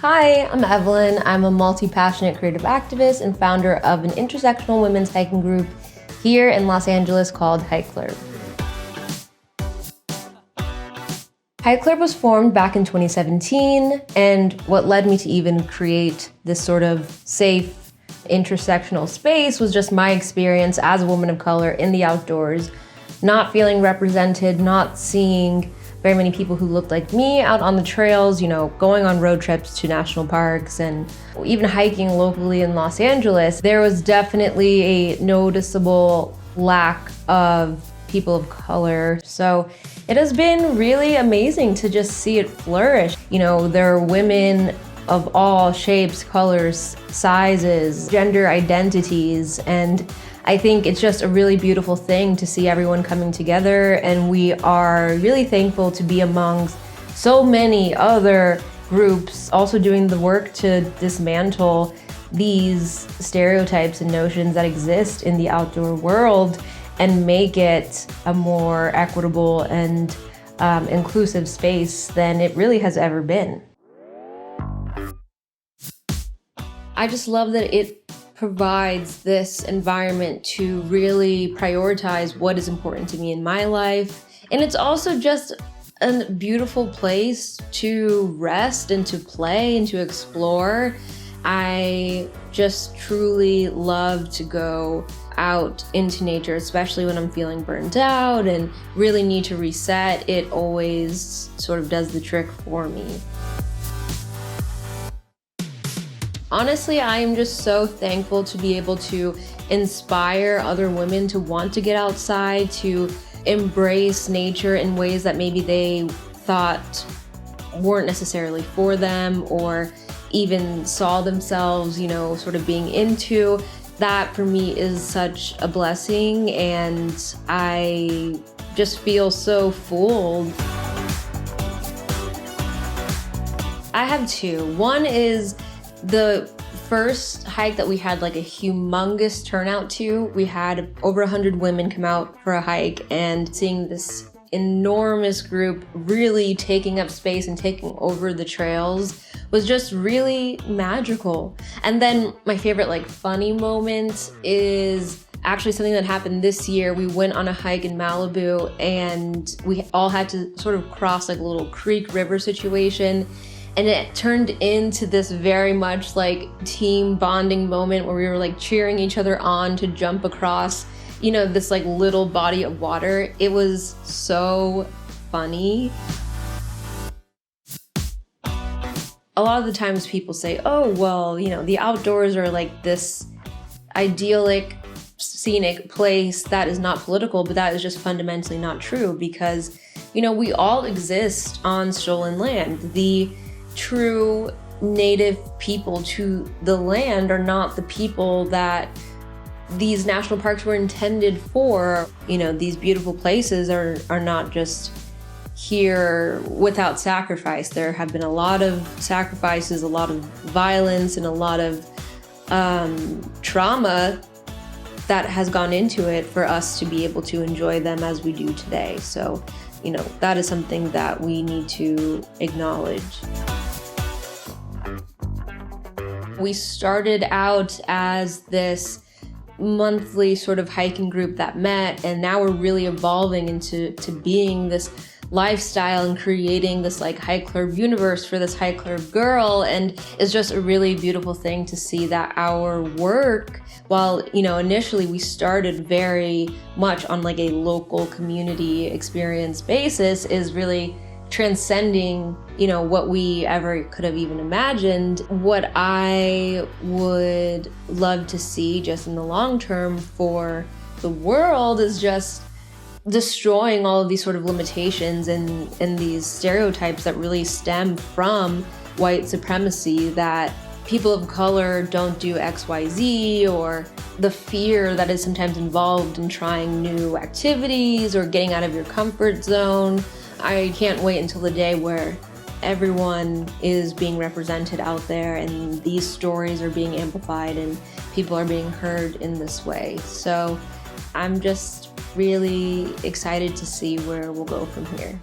Hi, I'm Evelyn. I'm a multi-passionate creative activist and founder of an intersectional women's hiking group here in Los Angeles called Hike Clerb. Hike Clerb was formed back in 2017, and what led me to even create this sort of safe intersectional space was just my experience as a woman of color in the outdoors, not feeling represented, not seeing very many people who looked like me out on the trails, going on road trips to national parks and even hiking locally in Los Angeles. There was definitely a noticeable lack of people of color. So it has been really amazing to just see it flourish. There are women of all shapes, colors, sizes, gender identities, and I think it's just a really beautiful thing to see everyone coming together, and we are really thankful to be amongst so many other groups also doing the work to dismantle these stereotypes and notions that exist in the outdoor world and make it a more equitable and inclusive space than it really has ever been. I just love that it provides this environment to really prioritize what is important to me in my life. And it's also just a beautiful place to rest and to play and to explore. I just truly love to go out into nature, especially when I'm feeling burnt out and really need to reset. It always sort of does the trick for me. Honestly, I am just so thankful to be able to inspire other women to want to get outside, to embrace nature in ways that maybe they thought weren't necessarily for them or even saw themselves, sort of being into. That for me is such a blessing, and I just feel so full. I have two. One is the first hike that we had like a humongous turnout to. We had over 100 women come out for a hike, and seeing this enormous group really taking up space and taking over the trails was just really magical. And then my favorite funny moment is actually something that happened this year. We went on a hike in Malibu, and we all had to sort of cross a little creek river situation. And it turned into this very much team bonding moment where we were cheering each other on to jump across, this little body of water. It was so funny. A lot of the times people say, oh, well, the outdoors are this idyllic, scenic place that is not political, but that is just fundamentally not true because, we all exist on stolen land. The true native people to the land are not the people that these national parks were intended for. These beautiful places are not just here without sacrifice. There have been a lot of sacrifices, a lot of violence, and a lot of trauma that has gone into it for us to be able to enjoy them as we do today. So, that is something that we need to acknowledge. We started out as this monthly sort of hiking group that met, and now we're really evolving into being this lifestyle and creating this Hike Clerb universe for this Hike Clerb girl. And it's just a really beautiful thing to see that our work, while initially we started very much on a local community experience basis, is really transcending what we ever could have even imagined. What I would love to see just in the long term for the world is just destroying all of these sort of limitations and these stereotypes that really stem from white supremacy, that people of color don't do XYZ, or the fear that is sometimes involved in trying new activities or getting out of your comfort zone. I can't wait until the day where everyone is being represented out there and these stories are being amplified and people are being heard in this way. So I'm just really excited to see where we'll go from here.